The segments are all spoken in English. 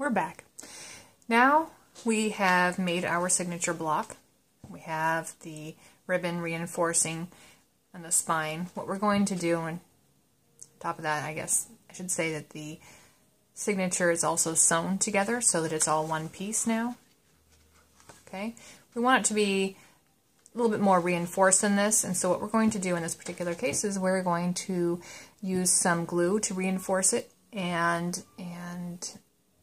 we're back. Now we have made our signature block. We have the ribbon reinforcing on the spine. What we're going to do on top of that, I guess I should say that the signature is also sewn together so that it's all one piece now. Okay, we want it to be a little bit more reinforced than this, and so what we're going to do in this particular case is we're going to use some glue to reinforce it, and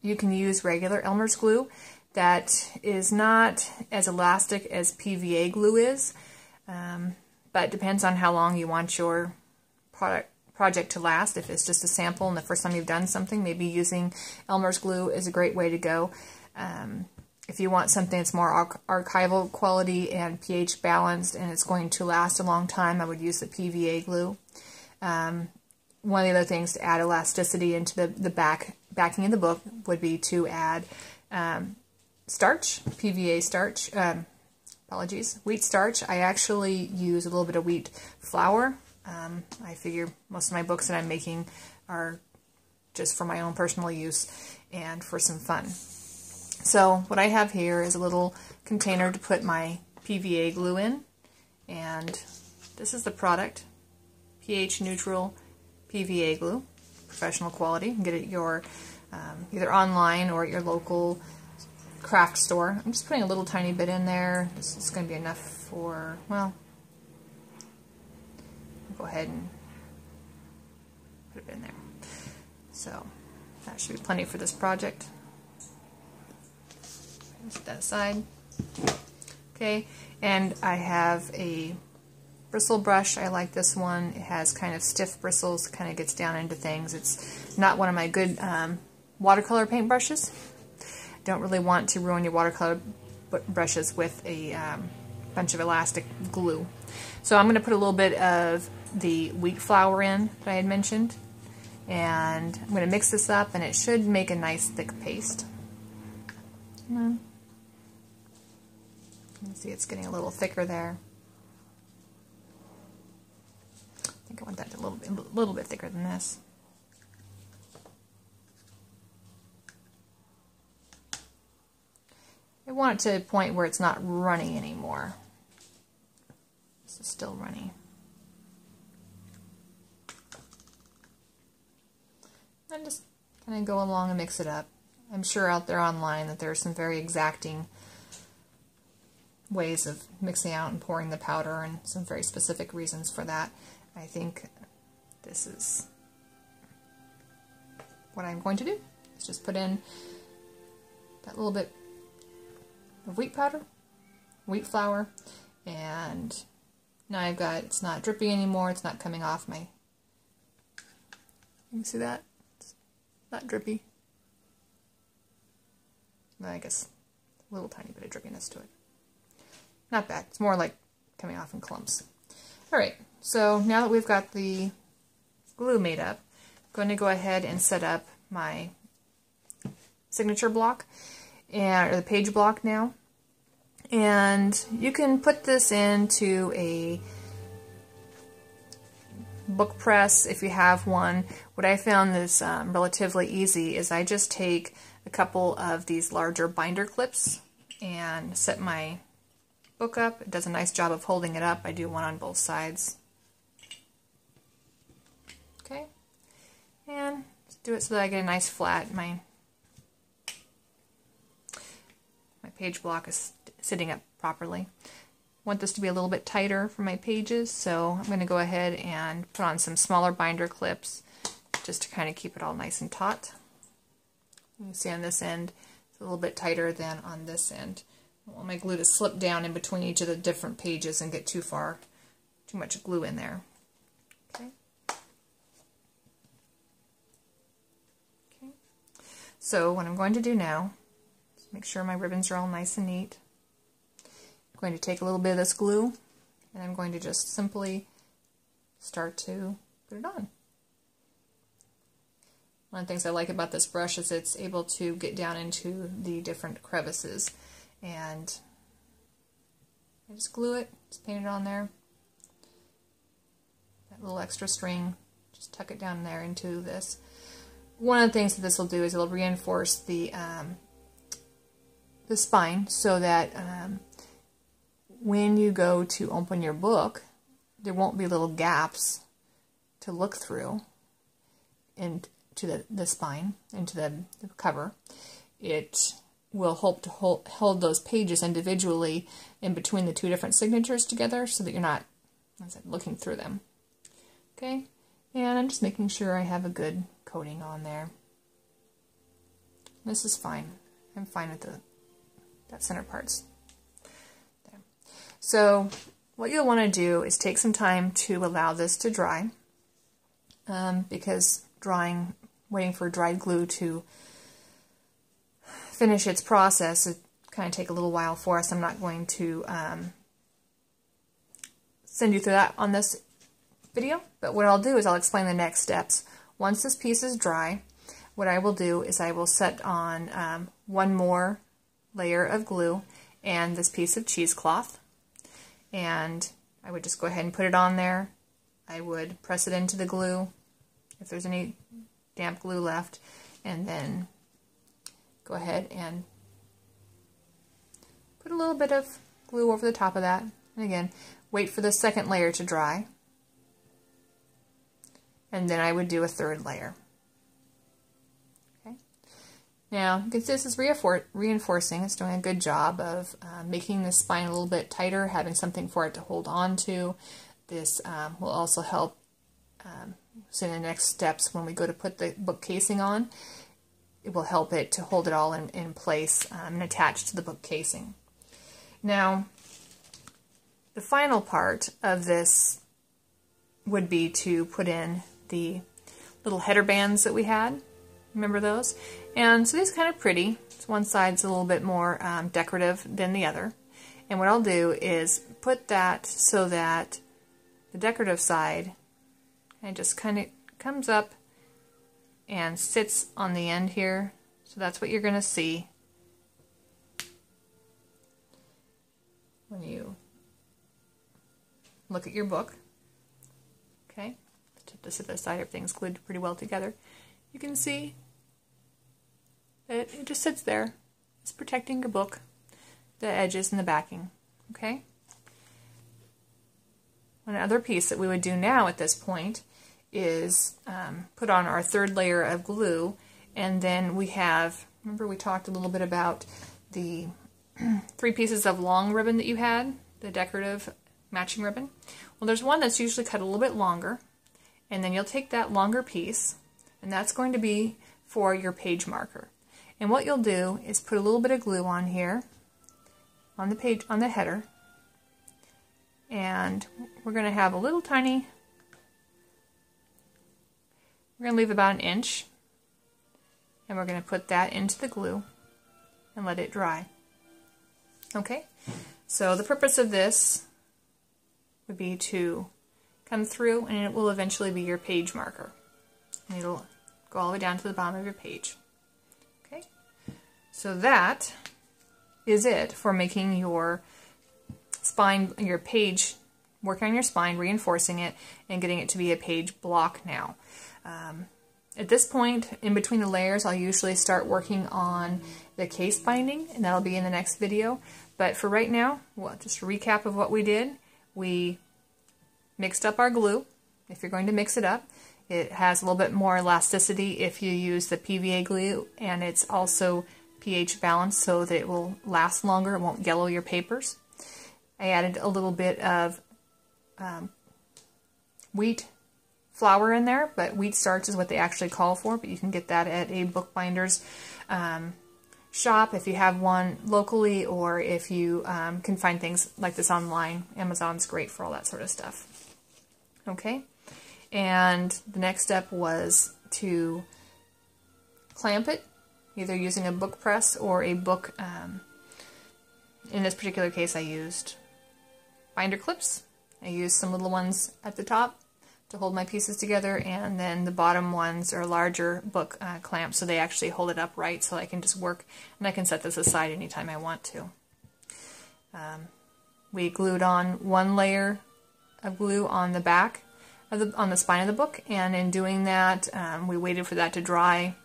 you can use regular Elmer's glue that is not as elastic as PVA glue is, but it depends on how long you want your project to last. If it's just a sample and the first time you've done something, maybe using Elmer's glue is a great way to go. If you want something that's more archival quality and pH balanced and it's going to last a long time, I would use the PVA glue. One of the other things to add elasticity into the backing of the book would be to add starch, PVA starch, wheat starch. I actually use a little bit of wheat flour. I figure most of my books that I'm making are just for my own personal use and for some fun. So what I have here is a little container to put my PVA glue in, and this is the product, pH neutral PVA glue, professional quality. You can get it at your either online or at your local craft store. I'm just putting a little tiny bit in there. This is going to be enough for, well, I'll go ahead and put it in there. So that should be plenty for this project. Set that aside. Okay, and I have a bristle brush. I like this one. It has kind of stiff bristles, kind of gets down into things. It's not one of my good watercolor paint brushes. Don't really want to ruin your watercolor brushes with a bunch of elastic glue. So I'm going to put a little bit of the wheat flour in that I had mentioned, and I'm going to mix this up, and it should make a nice thick paste. You can see it's getting a little thicker there. I think I want that a little bit thicker than this. I want it to a point where it's not runny anymore. This is still runny. And just kind of go along and mix it up. I'm sure out there online that there are some very exacting ways of mixing out and pouring the powder, and some very specific reasons for that. I think this is what I'm going to do. Let's just put in that little bit of wheat powder, wheat flour, and now I've got, it's not drippy anymore, it's not coming off my, you can see that? It's not drippy. I guess a little tiny bit of drippiness to it. Not bad. It's more like coming off in clumps. Alright, so now that we've got the glue made up, I'm going to go ahead and set up my signature block, or the page block now. And you can put this into a book press if you have one. What I found is relatively easy is I just take a couple of these larger binder clips and set my book up. It does a nice job of holding it up. I do one on both sides. Okay, and just do it so that I get a nice flat. My page block is sitting up properly. I want this to be a little bit tighter for my pages, so I'm going to go ahead and put on some smaller binder clips just to kind of keep it all nice and taut. You can see on this end it's a little bit tighter than on this end. I don't want my glue to slip down in between each of the different pages and get too much glue in there. Okay. Okay. So what I'm going to do now is make sure my ribbons are all nice and neat. I'm going to take a little bit of this glue and I'm going to just simply start to put it on. One of the things I like about this brush is it's able to get down into the different crevices, and I just glue it, just paint it on there. That little extra string, just tuck it down there into this. one of the things that this will do is it'll reinforce the spine so that when you go to open your book, there won't be little gaps to look through into the spine, into the cover. It will help to hold those pages individually in between the two different signatures together so that you're not, as I said, looking through them. Okay, and I'm just making sure I have a good coating on there. This is fine. I'm fine with that center parts. There. So what you'll want to do is take some time to allow this to dry, because waiting for dried glue to finish its process, it kind of take a little while for us. I'm not going to send you through that on this video, but what I'll do is I'll explain the next steps. Once this piece is dry, what I will do is I will set on one more layer of glue and this piece of cheesecloth, and I would just go ahead and put it on there. I would press it into the glue if there's any damp glue left, and then go ahead and put a little bit of glue over the top of that, and again wait for the second layer to dry, and then I would do a third layer. Okay. Now this is reinforcing. It's doing a good job of making the spine a little bit tighter, having something for it to hold on to. This will also help so in the next steps when we go to put the book casing on, it will help it to hold it all in place and attach to the book casing. Now, the final part of this would be to put in the little header bands that we had. Remember those? And so these are kind of pretty. So one side's a little bit more decorative than the other. And what I'll do is put that so that the decorative side just kind of comes up and sits on the end here. So that's what you're going to see when you look at your book. Okay, tip this to the side, everything's glued pretty well together. You can see that it just sits there. It's protecting your book, the edges and the backing. Okay. Another piece that we would do now at this point is put on our third layer of glue, and then we have, remember we talked a little bit about the 3 pieces of long ribbon that you had, the decorative matching ribbon. Well, there's one that's usually cut a little bit longer, and then you'll take that longer piece, and that's going to be for your page marker. And what you'll do is put a little bit of glue on here, on the page, on the header, and we're going to have a little tiny, we're going to leave about 1 inch, and we're going to put that into the glue and let it dry. Okay, so the purpose of this would be to come through, and it will eventually be your page marker, and it'll go all the way down to the bottom of your page. Okay, so that is it for making your spine, your page, working on your spine, reinforcing it, and getting it to be a page block now. At this point, in between the layers, I'll usually start working on the case binding, and that'll be in the next video. But for right now, well, just a recap of what we did. We mixed up our glue, if you're going to mix it up. It has a little bit more elasticity if you use the PVA glue, and it's also pH balanced so that it will last longer, it won't yellow your papers. I added a little bit of wheat flour in there, but wheat starch is what they actually call for, but you can get that at a bookbinder's shop if you have one locally, or if you can find things like this online. Amazon's great for all that sort of stuff. Okay, and the next step was to clamp it, either using a book press or a book, in this particular case I used binder clips. I used some little ones at the top to hold my pieces together, and then the bottom ones are larger book clamps, so they actually hold it upright, so I can just work, and I can set this aside anytime I want to. We glued on 1 layer of glue on the back on the spine of the book, and in doing that, we waited for that to dry.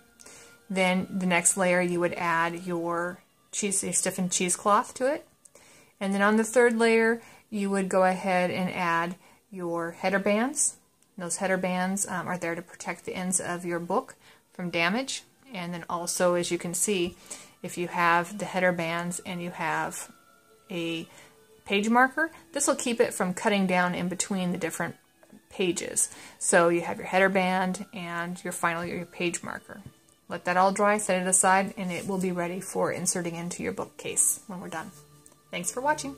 Then the next layer, you would add your stiffened cheesecloth to it, and then on the third layer, you would go ahead and add your header bands. Those header bands are there to protect the ends of your book from damage. And then also, as you can see, if you have the header bands and you have a page marker, this will keep it from cutting down in between the different pages. So you have your header band and your page marker. Let that all dry, set it aside, and it will be ready for inserting into your bookcase when we're done. Thanks for watching.